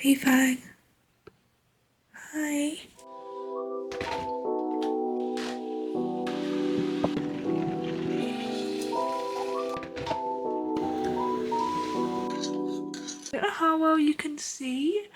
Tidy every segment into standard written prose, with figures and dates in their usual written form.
Hey Fang. Hi. I don't know how well you can see,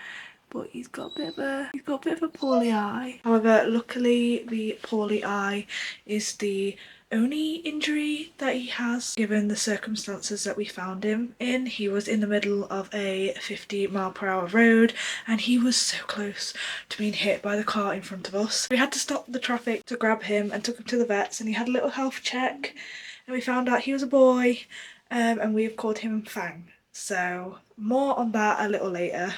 but he's got a bit of a poorly eye. However, luckily the poorly eye is the only injury that he has given the circumstances that we found him in. He was in the middle of a 50-mile-per-hour road and he was so close to being hit by the car in front of us. We had to stop the traffic to grab him and took him to the vets, and he had a little health check and we found out he was a boy, and we have called him Fang. So more on that a little later.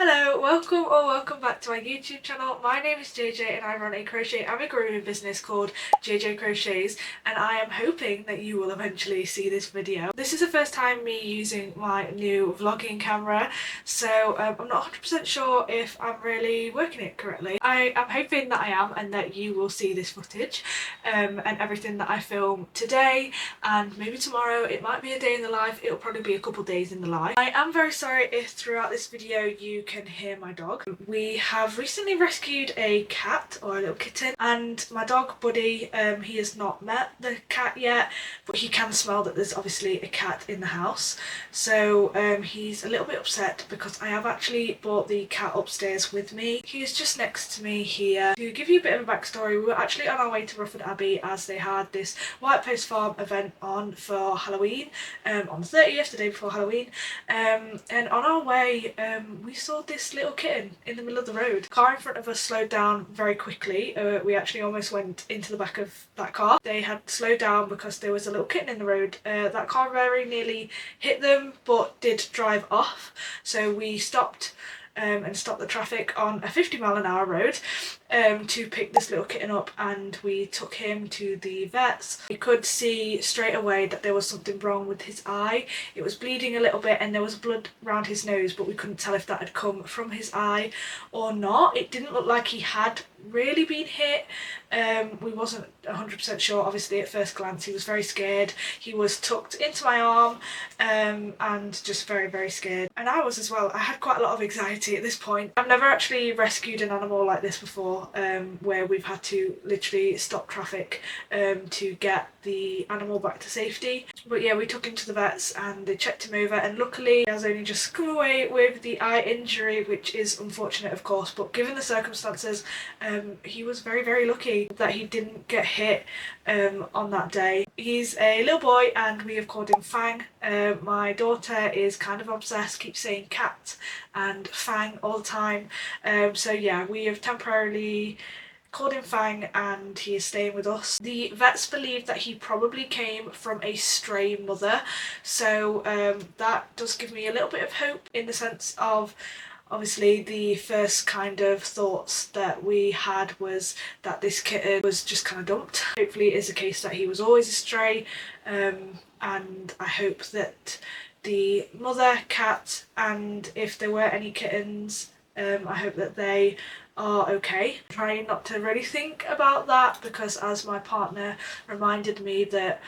Hello, welcome back to my YouTube channel. My name is JJ and I run a crochet amigurumi business called Jj Crochets, and I am hoping that you will eventually see this video. This is the first time me using my new vlogging camera, so I'm not 100% sure if I'm really working it correctly. I am hoping that I am and that you will see this footage and everything that I film today, and maybe tomorrow. It might be a day in the life, it'll probably be a couple days in the life. I am very sorry if throughout this video you can hear my dog. We have recently rescued a cat, or a little kitten, and my dog Buddy, he has not met the cat yet, but he can smell that there's obviously a cat in the house. So he's a little bit upset because I have actually brought the cat upstairs with me. He is just next to me here. To give you a bit of a backstory, we were actually on our way to Rufford Abbey as they had this White Post Farm event on for Halloween, on the 30th, the day before Halloween, and on our way we saw this little kitten in the middle of the road. The car in front of us slowed down very quickly. We actually almost went into the back of that car. They had slowed down because there was a little kitten in the road. That car very nearly hit them but did drive off, so we stopped and stopped the traffic on a 50-mile-an-hour road to pick this little kitten up, and we took him to the vets. We could see straight away that there was something wrong with his eye. It was bleeding a little bit and there was blood around his nose, but we couldn't tell if that had come from his eye or not. It didn't look like he had really been hit. We wasn't 100% sure. Obviously at first glance he was very scared. He was tucked into my arm and just very scared, and I was as well. I had quite a lot of anxiety at this point. I've never actually rescued an animal like this before, where we've had to literally stop traffic to get the animal back to safety. But yeah, we took him to the vets and they checked him over, and luckily he has only just come away with the eye injury, which is unfortunate of course, but given the circumstances he was very lucky that he didn't get hit on that day. He's a little boy and we have called him Fang. My daughter is kind of obsessed, keeps saying cat and Fang all the time, so yeah, we have temporarily called him Fang and he is staying with us. The vets believe that he probably came from a stray mother, so that does give me a little bit of hope, in the sense of obviously the first kind of thoughts that we had was that this kitten was just kind of dumped. Hopefully it is a case that he was always a stray, and I hope that the mother cat, and if there were any kittens, I hope that they are okay. I'm trying not to really think about that because, as my partner reminded me, that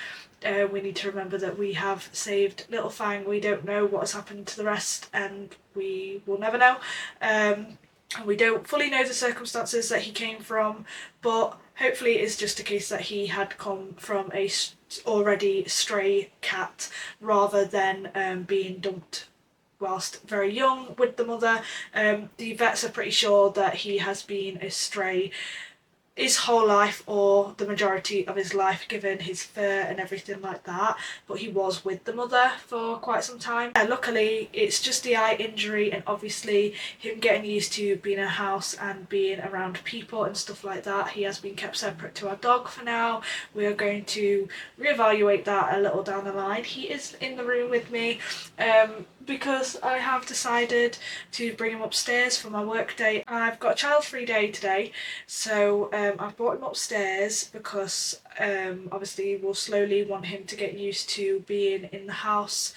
we need to remember that we have saved little Fang. We don't know what has happened to the rest and we will never know. And we don't fully know the circumstances that he came from, but hopefully it's just a case that he had come from a already stray cat rather than being dumped whilst very young with the mother. The vets are pretty sure that he has been a stray his whole life, or the majority of his life, given his fur and everything like that, but he was with the mother for quite some time. Luckily it's just the eye injury, and obviously him getting used to being in a house and being around people and stuff like that. He has been kept separate to our dog for now. We are going to reevaluate that a little down the line. He is in the room with me because I have decided to bring him upstairs for my work day. I've got a child-free day today, so I've brought him upstairs because Obviously we'll slowly want him to get used to being in the house,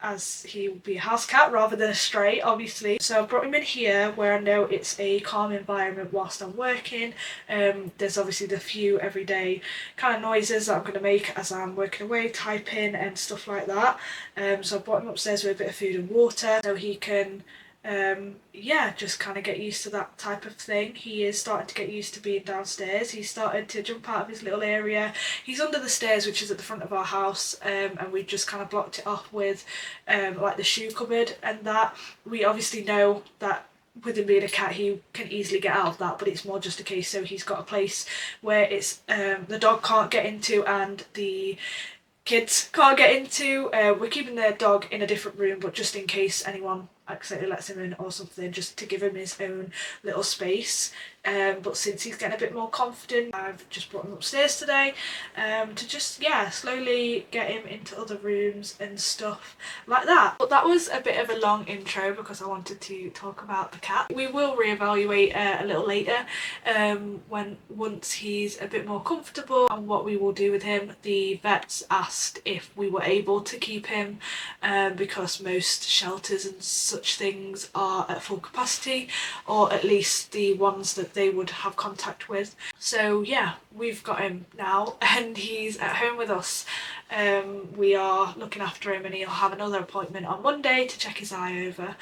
as he will be a house cat rather than a stray, obviously. So I brought him in here where I know it's a calm environment whilst I'm working. There's obviously the few everyday kind of noises that I'm going to make as I'm working away, typing and stuff like that. So I brought him upstairs with a bit of food and water so he can yeah, just kind of get used to that type of thing. He is starting to get used to being downstairs. He's started to jump out of his little area. He's under the stairs, which is at the front of our house, and we've just kind of blocked it off with like the shoe cupboard and that. We obviously know that with him being a cat he can easily get out of that, but it's more just a case so he's got a place where it's the dog can't get into and the kids can't get into. We're keeping the dog in a different room, but just in case anyone accidentally lets him in or something, just to give him his own little space. But since he's getting a bit more confident, I've just brought him upstairs today to just, yeah, slowly get him into other rooms and stuff like that. But that was a bit of a long intro because I wanted to talk about the cat. We will reevaluate a little later once he's a bit more comfortable and what we will do with him. The vets asked if we were able to keep him because most shelters and such things are at full capacity, or at least the ones that they would have contact with. So yeah, we've got him now and he's at home with us. We are looking after him and he'll have another appointment on Monday to check his eye over.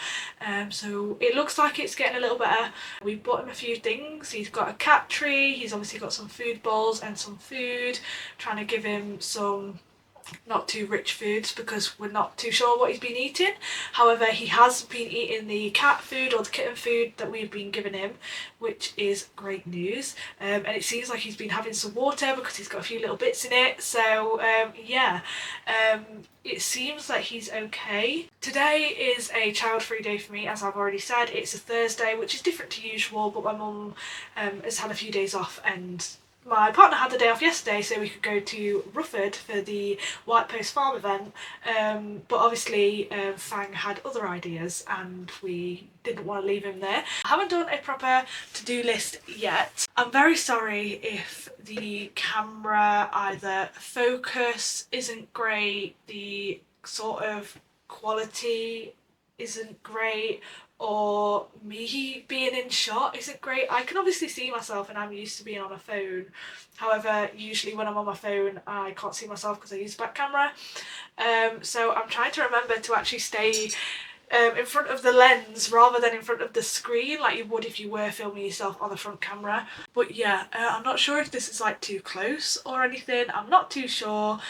So it looks like it's getting a little better. We bought him a few things. He's got a cat tree, he's obviously got some food bowls and some food, trying to give him some not too rich foods because we're not too sure what he's been eating. However, he has been eating the cat food or the kitten food that we've been giving him, which is great news. And it seems like he's been having some water because he's got a few little bits in it. So yeah, it seems like he's okay. Today is a child-free day for me, as I've already said. It's a Thursday, which is different to usual, but my mum has had a few days off and my partner had the day off yesterday so we could go to Rufford for the White Post Farm event, but obviously Fang had other ideas and we didn't want to leave him there. I haven't done a proper to-do list yet. I'm very sorry if the camera either focus isn't great, the sort of quality isn't great, or me being in shot isn't great. I can obviously see myself and I'm used to being on a phone. However, usually when I'm on my phone I can't see myself because I use back camera. So I'm trying to remember to actually stay in front of the lens rather than in front of the screen like you would if you were filming yourself on the front camera. But yeah, I'm not sure if this is like too close or anything. I'm not too sure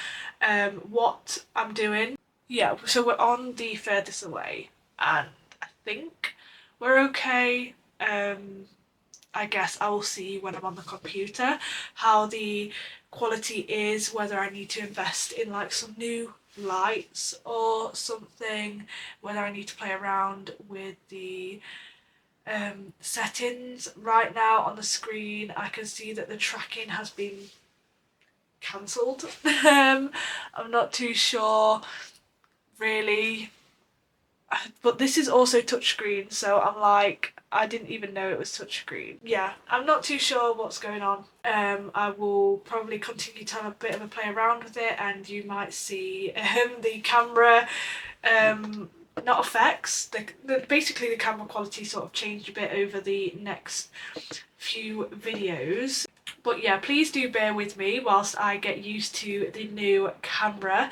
what I'm doing. Yeah, so we're on the furthest away and I think we're okay. I guess I will see when I'm on the computer how the quality is, whether I need to invest in like some new lights or something, whether I need to play around with the settings. Right now on the screen I can see that the tracking has been cancelled. I'm not too sure really, but this is also touchscreen, so I'm like, I didn't even know it was touchscreen. Yeah, I'm not too sure what's going on. I will probably continue to have a bit of a play around with it and you might see the camera not effects, basically the camera quality sort of changed a bit over the next few videos. But yeah, please do bear with me whilst I get used to the new camera.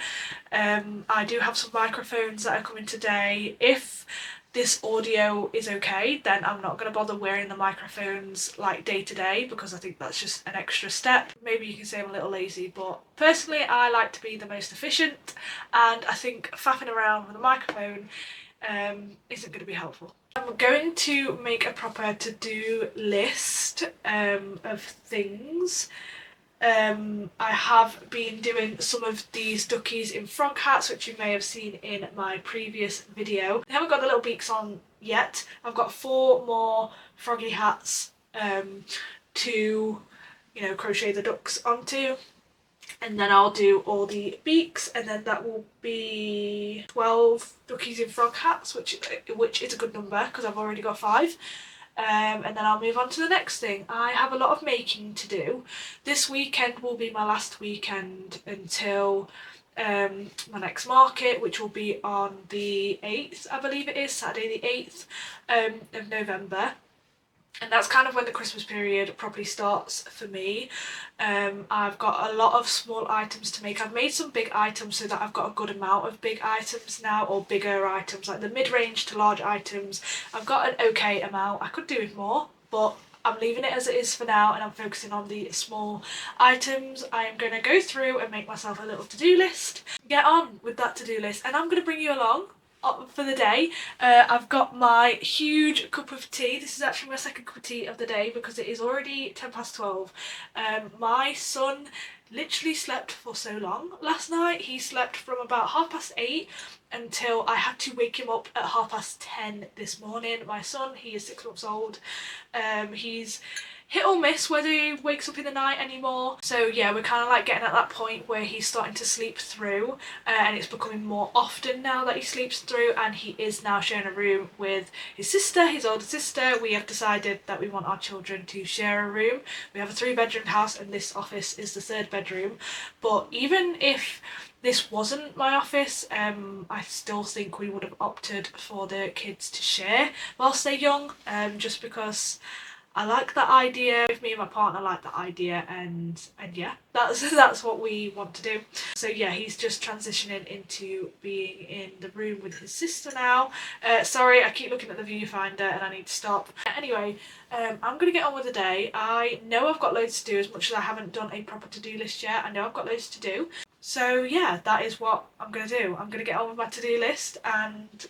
I do have some microphones that are coming today. If this audio is okay, then I'm not going to bother wearing the microphones like day to day because I think that's just an extra step. Maybe you can say I'm a little lazy, but personally I like to be the most efficient and I think faffing around with a microphone isn't going to be helpful. I'm going to make a proper to-do list of things. I have been doing some of these duckies in frog hats, which you may have seen in my previous video. I haven't got the little beaks on yet. I've got 4 more froggy hats to, you know, crochet the ducks onto. And then I'll do all the beaks and then that will be 12 duckies in frog hats, which is a good number because I've already got 5. and then I'll move on to the next thing. I have a lot of making to do. This weekend will be my last weekend until my next market, which will be on the 8th, I believe it is, Saturday the 8th of November. And that's kind of when the Christmas period properly starts for me. I've got a lot of small items to make. I've made some big items so that I've got a good amount of big items now, or bigger items, like the mid-range to large items. I've got an okay amount. I could do with more, but I'm leaving it as it is for now, and I'm focusing on the small items. I am going to go through and make myself a little to-do list, get on with that to-do list, and I'm going to bring you along for the day. I've got my huge cup of tea. This is actually my second cup of tea of the day because it is already 12:10. My son literally slept for so long last night. He slept from about 8:30 until I had to wake him up at 10:30 this morning. My son, he is 6 months old. He's hit or miss whether he wakes up in the night anymore. So yeah, we're kind of like getting at that point where he's starting to sleep through, and it's becoming more often now that he sleeps through, and he is now sharing a room with his sister, his older sister. We have decided that we want our children to share a room. We have a 3-bedroom house and this office is the 3rd bedroom. But even if this wasn't my office, I still think we would have opted for the kids to share whilst they're young, just because I like that idea. If me and my partner like that idea, and yeah, that's what we want to do. So yeah, he's just transitioning into being in the room with his sister now. Sorry, I keep looking at the viewfinder and I need to stop. Anyway, I'm gonna get on with the day. I know I've got loads to do, as much as I haven't done a proper to-do list yet. I know I've got loads to do. So yeah, that is what I'm gonna do. I'm gonna get on with my to-do list and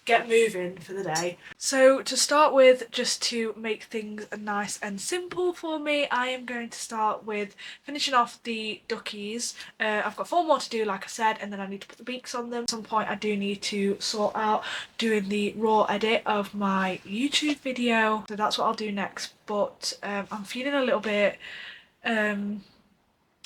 get moving for the day. So to start with, just to make things nice and simple for me, I am going to start with finishing off the duckies. I've got 4 more to do, like I said, and then I need to put the beaks on them. At some point I do need to sort out doing the raw edit of my YouTube video, so that's what I'll do next. But I'm feeling a little bit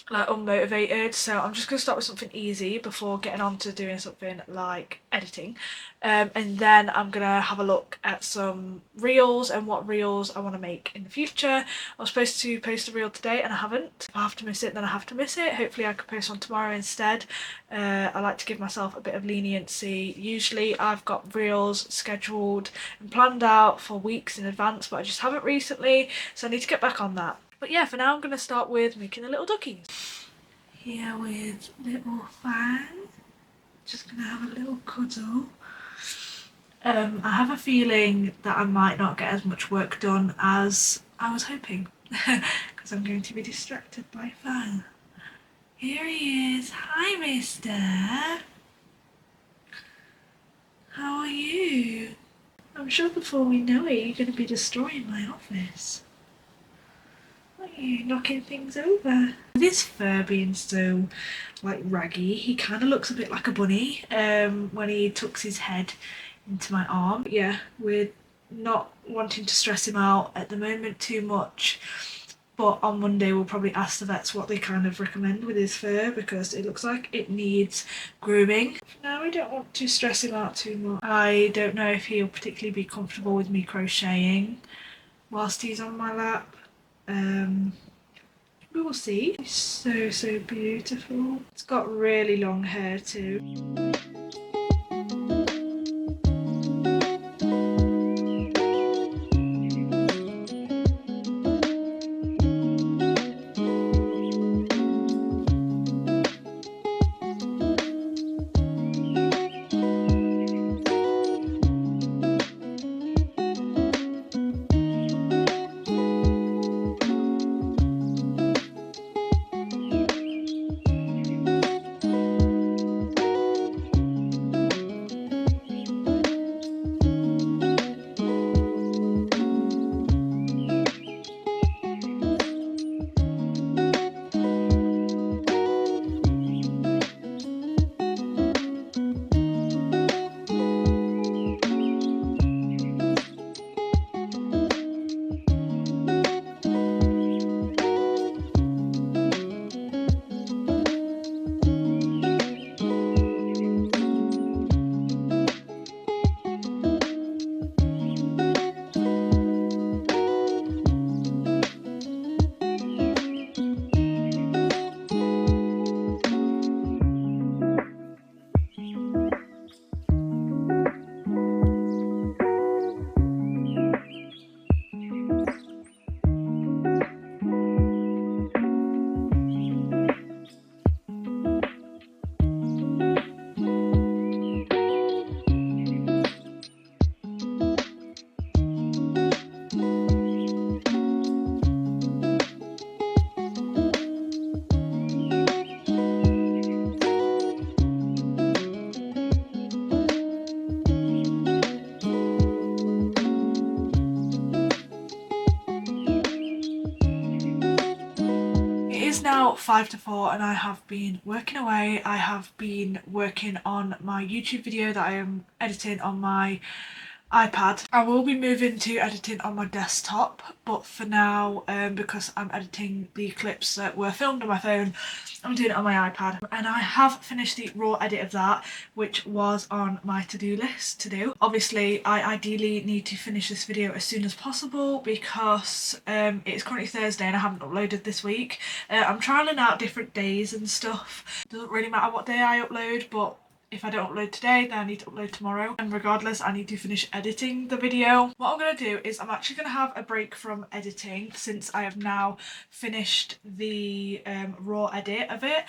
like unmotivated, so I'm just going to start with something easy before getting on to doing something like editing, and then I'm going to have a look at some reels and what reels I want to make in the future. I was supposed to post a reel today and I haven't. If I have to miss it, then I have to miss it. Hopefully I can post one tomorrow instead. I like to give myself a bit of leniency. Usually I've got reels scheduled and planned out for weeks in advance, but I just haven't recently, so I need to get back on that. But yeah, for now I'm going to start with making the little duckies. Here with little Fang. Just going to have a little cuddle. I have a feeling that I might not get as much work done as I was hoping, because I'm going to be distracted by Fang. Here he is. Hi, mister. How are you? I'm sure before we know it, you're going to be destroying my office. Are you knocking things over? With his fur being so like raggy, he kind of looks a bit like a bunny when he tucks his head into my arm. But yeah, we're not wanting to stress him out at the moment too much, but on Monday we'll probably ask the vets what they kind of recommend with his fur, because it looks like it needs grooming. Now, we don't want to stress him out too much. I don't know if he'll particularly be comfortable with me crocheting whilst he's on my lap. We will see. It's so beautiful. It's got really long hair too. 5 to 4 and I have been working away. I have been working on my YouTube video that I am editing on my iPad. I will be moving to editing on my desktop, but for now, because I'm editing the clips that were filmed on my phone, I'm doing it on my iPad. And I have finished the raw edit of that, which was on my to-do list to do. Obviously, I ideally need to finish this video as soon as possible because it's currently Thursday and I haven't uploaded this week. I'm trialing out different days and stuff. Doesn't really matter what day I upload, but if I don't upload today, then I need to upload tomorrow. And regardless, I need to finish editing the video. What I'm going to do is I'm actually going to have a break from editing since I have now finished the raw edit of it.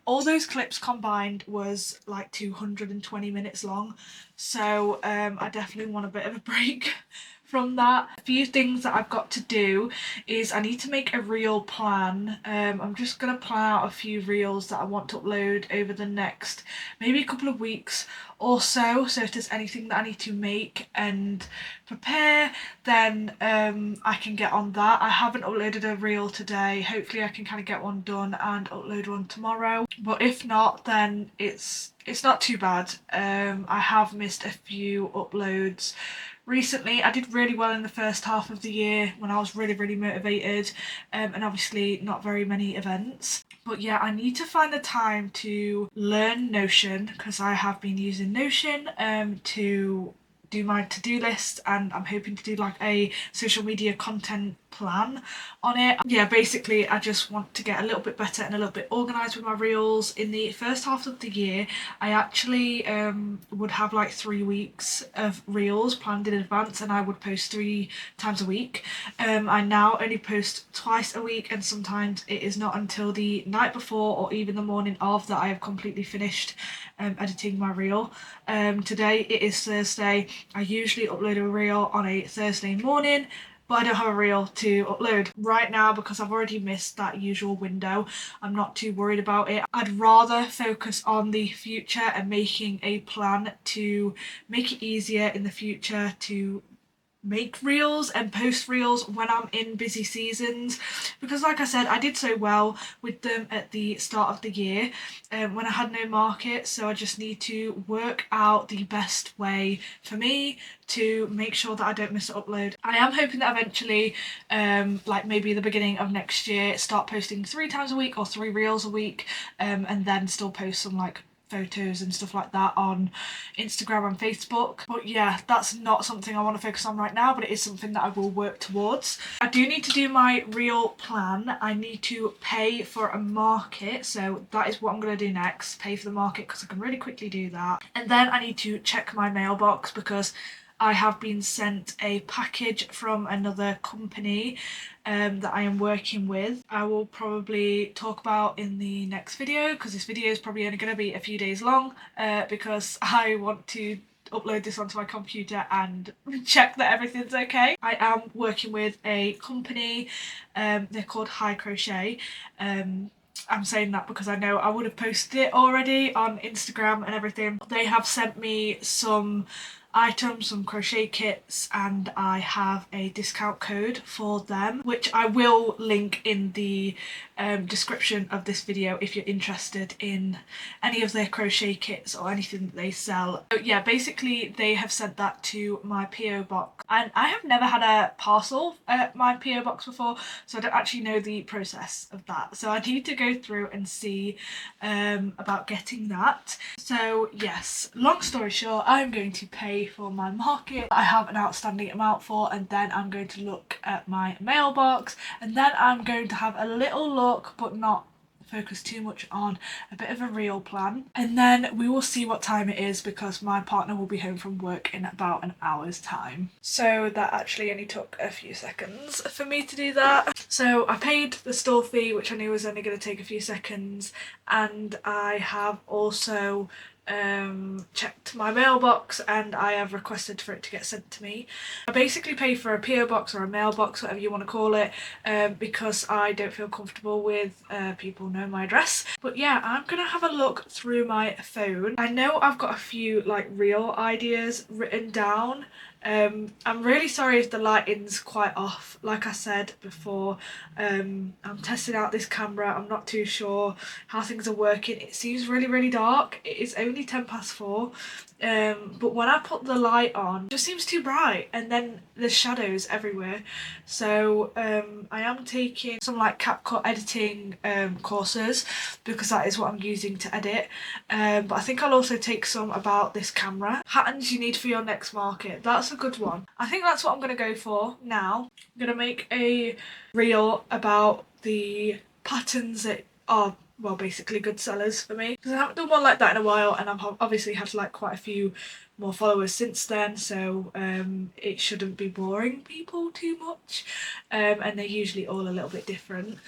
All those clips combined was like 220 minutes long. So I definitely want a bit of a break from that. A few things that I've got to do is I need to make a reel plan. I'm just going to plan out a few reels that I want to upload over the next maybe a couple of weeks or so. So if there's anything that I need to make and prepare, then I can get on that. I haven't uploaded a reel today. Hopefully I can kind of get one done and upload one tomorrow. But if not, then it's not too bad. I have missed a few uploads recently. I did really well in the first half of the year when I was really motivated, and obviously not very many events. But yeah, I need to find the time to learn Notion because I have been using Notion to do my to-do list, and I'm hoping to do like a social media content plan on it. Yeah, basically I just want to get a little bit better and a little bit organised with my reels. In the first half of the year I actually would have like 3 weeks of reels planned in advance and I would post 3 times a week. I now only post twice a week, and sometimes it is not until the night before or even the morning of that I have completely finished editing my reel. Today it is Thursday. I usually upload a reel on a Thursday morning, but I don't have a reel to upload right now because I've already missed that usual window. I'm not too worried about it. I'd rather focus on the future and making a plan to make it easier in the future to make reels and post reels when I'm in busy seasons, because like I said, I did so well with them at the start of the year when I had no market. So I just need to work out the best way for me to make sure that I don't miss an upload. I am hoping that eventually like maybe the beginning of next year start posting 3 times a week or 3 reels a week, and then still post some like photos and stuff like that on Instagram and Facebook. But yeah, that's not something I want to focus on right now, but it is something that I will work towards. I do need to do my reel plan. I need to pay for a market, so that is what I'm going to do next, pay for the market, because I can really quickly do that. And then I need to check my mailbox because I have been sent a package from another company that I am working with. I will probably talk about in the next video because this video is probably only going to be a few days long because I want to upload this onto my computer and check that everything's okay. I am working with a company, they're called Crochet. I'm saying that because I know I would have posted it already on Instagram and everything. They have sent me some items, some crochet kits, and I have a discount code for them, which I will link in the description of this video if you're interested in any of their crochet kits or anything that they sell. So yeah, basically they have sent that to my PO box, and I have never had a parcel at my PO box before, so I don't actually know the process of that. So I need to go through and see about getting that. So yes, long story short, I'm going to pay for my market I have an outstanding amount for, and then I'm going to look at my mailbox, and then I'm going to have a little look but not focus too much on a bit of a reel plan, and then we will see what time it is because my partner will be home from work in about an hour's time. So that actually only took a few seconds for me to do that. So I paid the store fee, which I knew was only going to take a few seconds, and I have also checked my mailbox and I have requested for it to get sent to me. I basically pay for a PO box or a mailbox, whatever you want to call it, because I don't feel comfortable with people knowing my address. But yeah, I'm gonna have a look through my phone. I know I've got a few like reel ideas written down. I'm really sorry if the lighting's quite off. Like I said before, I'm testing out this camera. I'm not too sure how things are working. It seems really dark. It is only 4:10, but when I put the light on, it just seems too bright, and then there's shadows everywhere. So I am taking some like CapCut editing courses, because that is what I'm using to edit. But I think I'll also take some about this camera. Patterns you need for your next market. That's a good one. I think that's what I'm going to go for now. I'm going to make a reel about the patterns that are, well, basically good sellers for me, because I haven't done one like that in a while, and I've obviously had like quite a few more followers since then, so it shouldn't be boring people too much, and they're usually all a little bit different.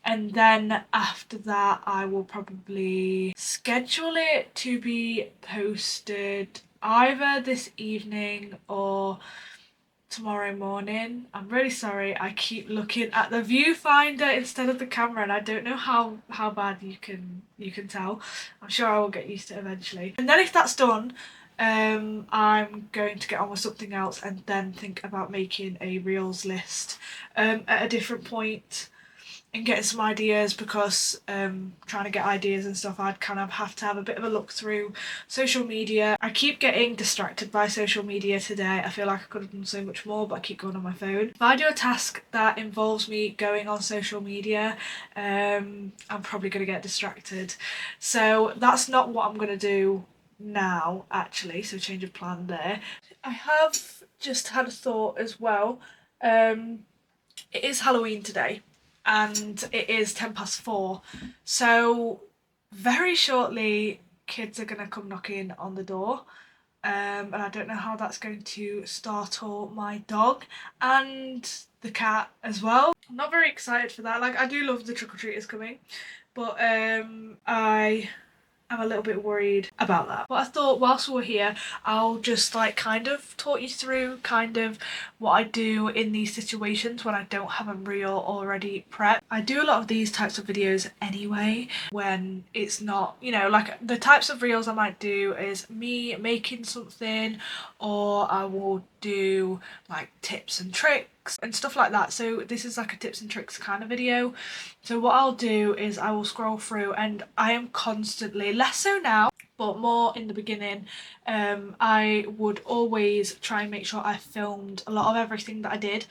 And then after that I will probably schedule it to be posted either this evening or tomorrow morning. I'm really sorry, I keep looking at the viewfinder instead of the camera, and I don't know how bad you can tell. I'm sure I will get used to it eventually. And then if that's done, I'm going to get on with something else and then think about making a reels list at a different point and getting some ideas, because trying to get ideas and stuff, I'd kind of have to have a bit of a look through social media. I keep getting distracted by social media today. I feel like I could have done so much more, but I keep going on my phone. If I do a task that involves me going on social media, I'm probably going to get distracted. So that's not what I'm going to do now, actually, so change of plan there. I have just had a thought as well. It is Halloween today, and it is 4:10, so very shortly kids are gonna come knocking on the door, and I don't know how that's going to startle my dog and the cat as well. I'm not very excited for that. Like, I do love the trick-or-treaters coming, but I'm a little bit worried about that. But I thought whilst we're here, I'll just like kind of talk you through kind of what I do in these situations when I don't have a reel already prepped. I do a lot of these types of videos anyway when it's not, you know, like the types of reels I might do is me making something, or I will do like tips and tricks and stuff like that. So this is like a tips and tricks kind of video. So what I'll do is I will scroll through, and I am constantly, less so now, but more in the beginning, I would always try and make sure I filmed a lot of everything that I did.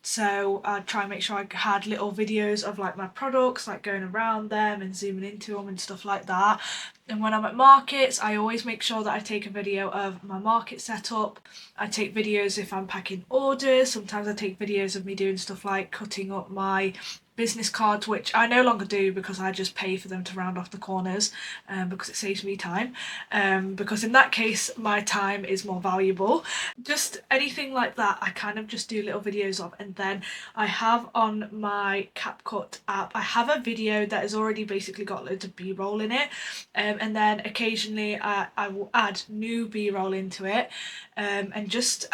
So I'd try and make sure I had little videos of like my products, like going around them and zooming into them and stuff like that. And when I'm at markets, I always make sure that I take a video of my market setup. I take videos if I'm packing orders. Sometimes I take videos of me doing stuff like cutting up my business cards, which I no longer do because I just pay for them to round off the corners, because it saves me time, because in that case my time is more valuable. Just anything like that I kind of just do little videos of. And then I have on my CapCut app, I have a video that has already basically got loads of b-roll in it, and then occasionally I will add new b-roll into it, and just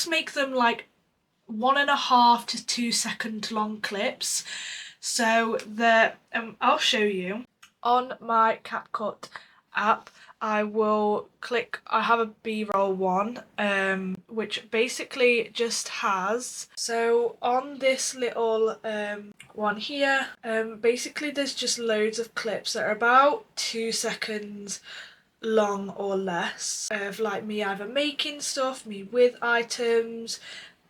make them like 1.5 to 2 second long clips. So I'll show you on my CapCut app. I will click, I have a b-roll one, which basically just has, so on this little one here, basically there's just loads of clips that are about 2 seconds long or less of like me either making stuff, me with items,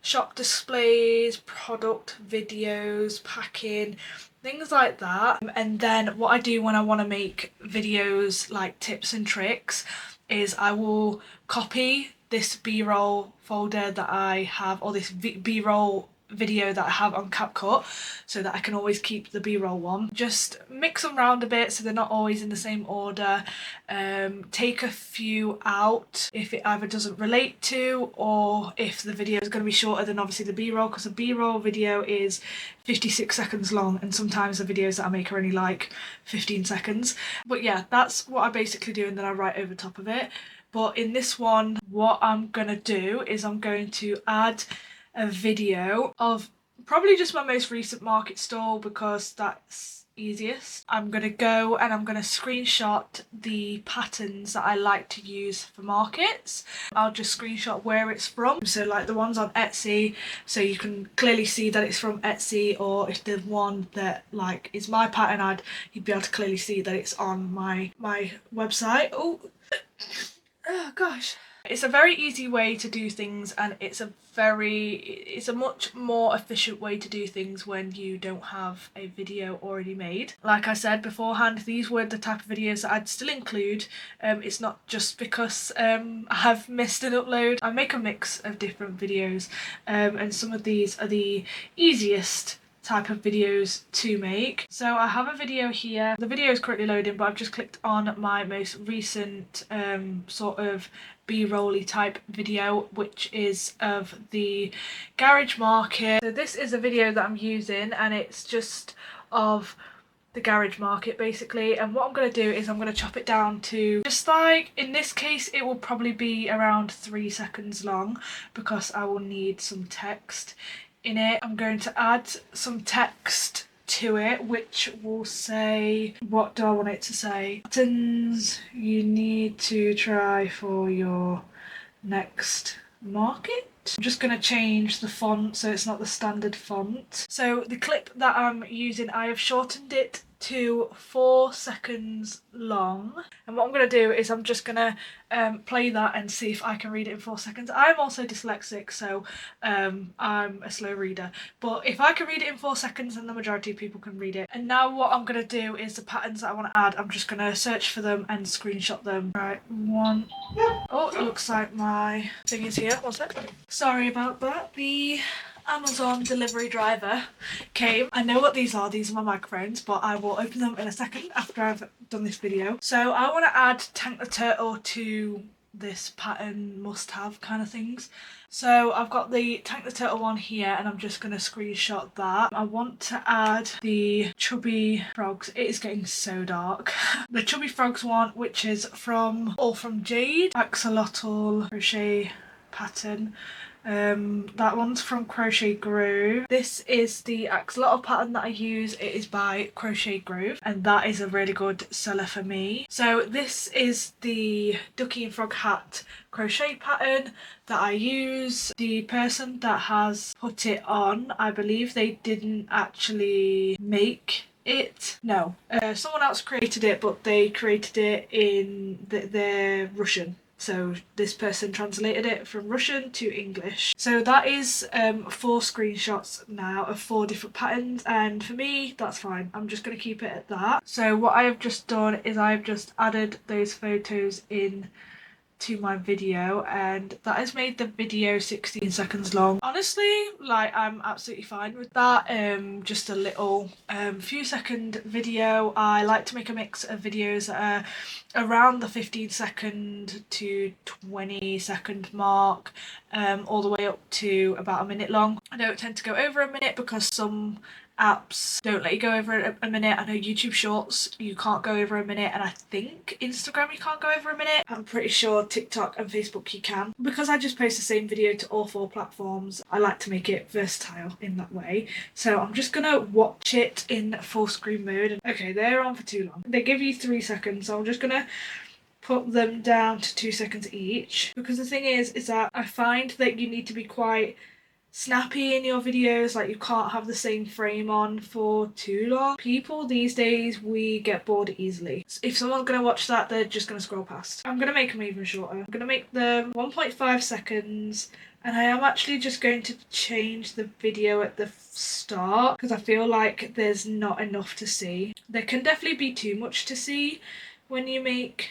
shop displays, product videos, packing, things like that. And then what I do when I want to make videos like tips and tricks is I will copy this b-roll folder that I have, or this b-roll video that I have on CapCut, so that I can always keep the b-roll one. Just mix them around a bit so they're not always in the same order. Take a few out if it either doesn't relate to, or if the video is going to be shorter than obviously the b-roll, because a b-roll video is 56 seconds long, and sometimes the videos that I make are only like 15 seconds. But yeah, that's what I basically do, and then I write over top of it. But in this one, what I'm gonna do is I'm going to add a video of probably just my most recent market stall, because that's easiest. I'm going to go and I'm going to screenshot the patterns that I like to use for markets. I'll just screenshot where it's from, so like the ones on Etsy, so you can clearly see that it's from Etsy, or if the one that like is my pattern, you'd be able to clearly see that it's on my website. Oh gosh. It's a very easy way to do things, and it's a much more efficient way to do things when you don't have a video already made. Like I said beforehand, these were the type of videos that I'd still include. It's not just because I've missed an upload. I make a mix of different videos, and some of these are the easiest type of videos to make. So I have a video here. The video is currently loading, but I've just clicked on my most recent sort of B-rolly type video, which is of the garage market. So this is a video that I'm using, and it's just of the garage market basically, and what I'm going to do is I'm going to chop it down to just like, in this case it will probably be around 3 seconds long, because I will need some text in it. I'm going to add some text to it which will say, what do I want it to say? Patterns you need to try for your next market. I'm just going to change the font so it's not the standard font. So the clip that I'm using, I have shortened it to 4 seconds long, and what I'm going to do is I'm just going to play that and see if I can read it in 4 seconds. I'm also dyslexic, so I'm a slow reader, but if I can read it in 4 seconds, then the majority of people can read it. And now what I'm going to do is the patterns that I want to add, I'm just going to search for them and screenshot them. Right, one. Oh, it looks like my thing is here. One sec. Sorry about that. The Amazon delivery driver came. I know what these are my microphones, but I will open them in a second after I've done this video. So I want to add Tank the Turtle to this pattern must-have kind of things. So I've got the Tank the Turtle one here, and I'm just going to screenshot that. I want to add the Chubby Frogs. It is getting so dark. The Chubby Frogs one, which is all from Jade Axolotl crochet pattern. That one's from Crochet Grove. This is the axolotl pattern that I use. It is by Crochet Grove, and that is a really good seller for me. So this is the Ducky and Frog Hat crochet pattern that I use. The person that has put it on, I believe they didn't actually make it. No, someone else created it, but they created it in their Russian. So this person translated it from Russian to English. So that is 4 screenshots now of 4 different patterns, and for me that's fine. I'm just going to keep it at that. So what I have just done is I've just added those photos in to my video, and that has made the video 16 seconds long. Honestly, like, I'm absolutely fine with that. Just a little few second video. I like to make a mix of videos that are around the 15 second to 20 second mark, all the way up to about a minute long. I don't tend to go over a minute because some apps don't let you go over a minute. I know YouTube Shorts you can't go over a minute, and I think Instagram you can't go over a minute. I'm pretty sure TikTok and Facebook you can. Because I just post the same video to all 4 platforms, I like to make it versatile in that way. So I'm just gonna watch it in full screen mode. Okay, they're on for too long. They give you 3 seconds, so I'm just gonna put them down to 2 seconds each, because the thing is that I find that you need to be quite snappy in your videos. Like, you can't have the same frame on for too long. People these days, we get bored easily. If someone's gonna watch that, they're just gonna scroll past. I'm gonna make them even shorter. I'm gonna make them 1.5 seconds, and I am actually just going to change the video at the start because I feel like there's not enough to see. There can definitely be too much to see when you make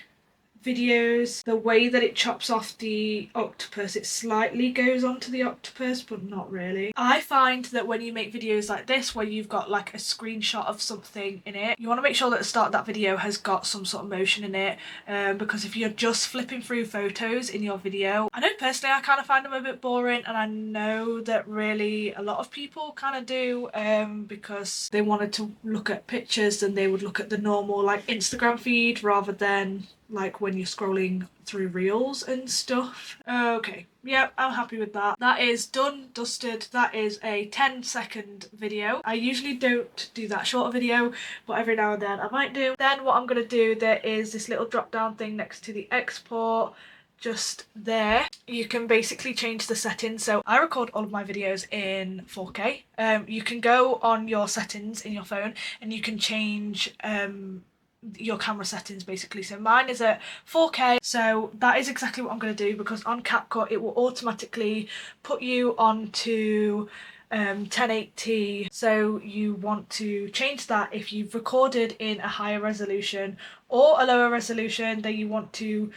videos. The way that it chops off the octopus, it slightly goes onto the octopus, but not really. I find that when you make videos like this, where you've got like a screenshot of something in it, you want to make sure that the start of that video has got some sort of motion in it, because if you're just flipping through photos in your video, I know personally I kind of find them a bit boring, and I know that really a lot of people kind of do, because they wanted to look at pictures and they would look at the normal like Instagram feed rather than like when you're scrolling through reels and stuff. Okay, Yep, I'm happy with that. That is done, dusted. That is a 10-second video. I usually don't do that short a video, but every now and then I might do. Then what I'm going to do, there is this little drop down thing next to the export, just there. You can basically change the settings. So I record all of my videos in 4K. You can go on your settings in your phone and you can change your camera settings basically. So mine is at 4K, so that is exactly what I'm going to do, because on CapCut it will automatically put you onto 1080, so you want to change that if you've recorded in a higher resolution or a lower resolution, then you want to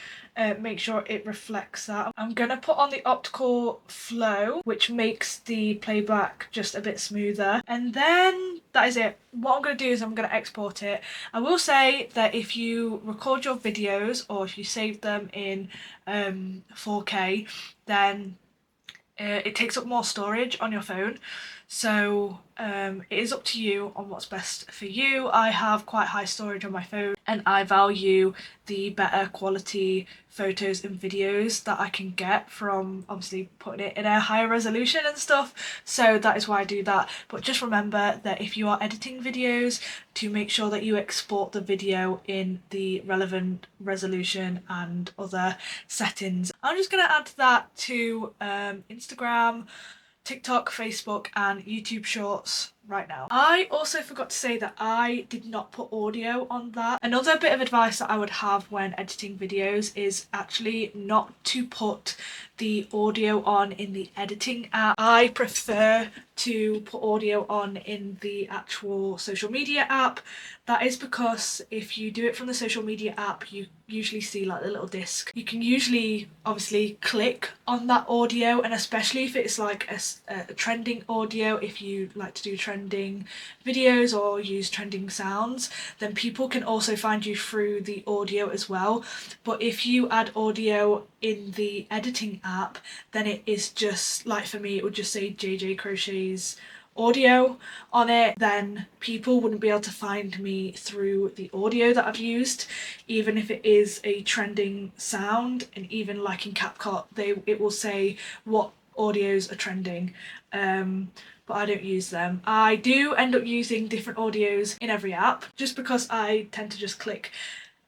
make sure it reflects that. I'm going to put on the optical flow, which makes the playback just a bit smoother, and then that is it. What I'm going to do is I'm going to export it. I will say that if you record your videos or if you save them in 4K, then it takes up more storage on your phone, so it is up to you on what's best for you. I have quite high storage on my phone and I value the better quality photos and videos that I can get from obviously putting it in a higher resolution and stuff, so that is why I do that. But just remember that if you are editing videos, to make sure that you export the video in the relevant resolution and other settings. I'm just going to add that to Instagram, TikTok, Facebook and YouTube Shorts right now. I also forgot to say that I did not put audio on that. Another bit of advice that I would have when editing videos is actually not to put the audio on in the editing app. I prefer to put audio on in the actual social media app. That is because if you do it from the social media app, you usually see like the little disc. You can usually obviously click on that audio, and especially if it's like a trending audio, if you like to do trending videos or use trending sounds, then people can also find you through the audio as well. But if you add audio in the editing app, then it is just like, for me it would just say Jj Crochets audio on it, then people wouldn't be able to find me through the audio that I've used, even if it is a trending sound. And even like in CapCut, it will say what audios are trending, but I don't use them. I do end up using different audios in every app just because I tend to just click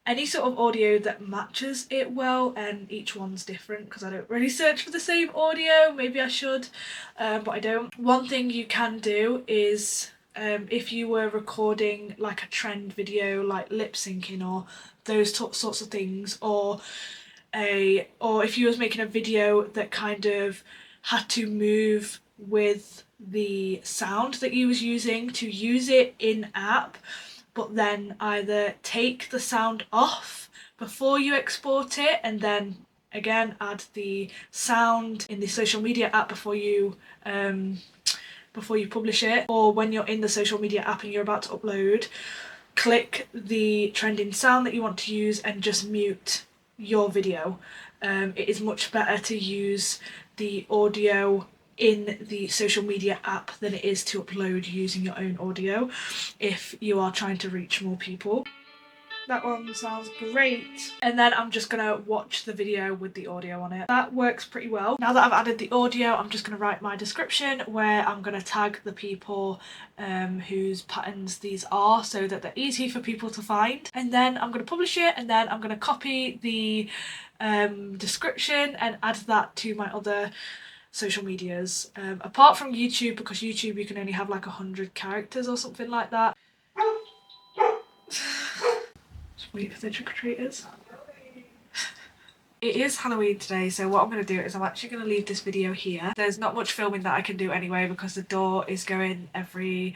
any sort of audio that matches it well, and each one's different because I don't really search for the same audio. Maybe I should, but I don't. One thing you can do is if you were recording like a trend video like lip syncing or those sorts of things, or if you was making a video that kind of had to move with the sound that you was using, to use it in app, but then either take the sound off before you export it and then again add the sound in the social media app before you publish it, or when you're in the social media app and you're about to upload, click the trending sound that you want to use and just mute your video. It is much better to use the audio in the social media app than it is to upload using your own audio if you are trying to reach more people. That one sounds great. And then I'm just gonna watch the video with the audio on it. That works pretty well. Now that I've added the audio, I'm just gonna write my description where I'm gonna tag the people whose patterns these are, so that they're easy for people to find. And then I'm gonna publish it, and then I'm gonna copy the description and add that to my other social medias, apart from YouTube, because YouTube you can only have like 100 characters or something like that. Just wait for the trick-or-treaters. It is Halloween today, so what I'm going to do is I'm actually going to leave this video here. There's not much filming that I can do anyway because the door is going every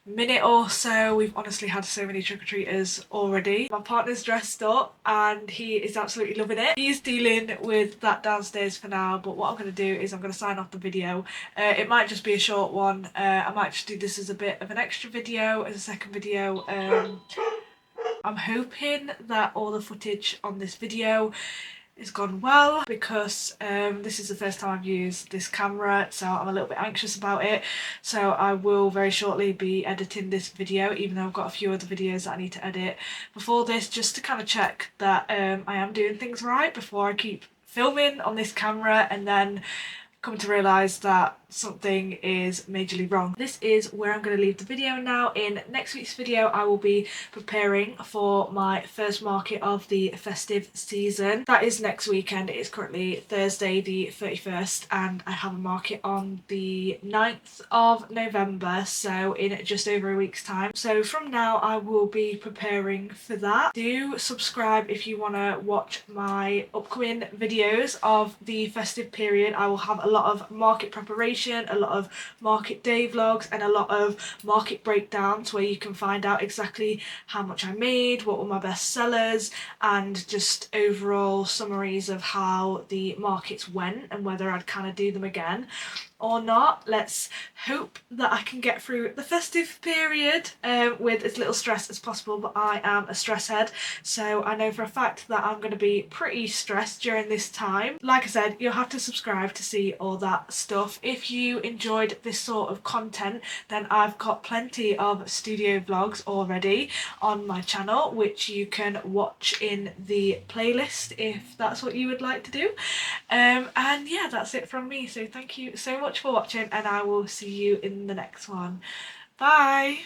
minute or so. We've honestly had so many trick-or-treaters already. My partner's dressed up and he is absolutely loving it. He's dealing with that downstairs for now, but what I'm going to do is I'm going to sign off the video. It might just be a short one. I might just do this as a bit of an extra video, as a second video. I'm hoping that all the footage on this video it's gone well, because this is the first time I've used this camera, so I'm a little bit anxious about it. So I will very shortly be editing this video, even though I've got a few other videos that I need to edit before this, just to kind of check that I am doing things right before I keep filming on this camera and then come to realise that something is majorly wrong. This is where I'm going to leave the video now. In next week's video I will be preparing for my first market of the festive season. That is next weekend. It is currently Thursday the 31st and I have a market on the 9th of November, so in just over a week's time. So from now I will be preparing for that. Do subscribe if you want to watch my upcoming videos of the festive period. I will have a lot of market preparation, a lot of market day vlogs and a lot of market breakdowns where you can find out exactly how much I made, what were my best sellers, and just overall summaries of how the markets went and whether I'd kind of do them again or not. Let's hope that I can get through the festive period with as little stress as possible, but I am a stress head, so I know for a fact that I'm going to be pretty stressed during this time. Like I said, you'll have to subscribe to see all that stuff. If you enjoyed this sort of content, then I've got plenty of studio vlogs already on my channel which you can watch in the playlist if that's what you would like to do. And yeah, that's it from me, so thank you so much for watching and I will see you in the next one. Bye!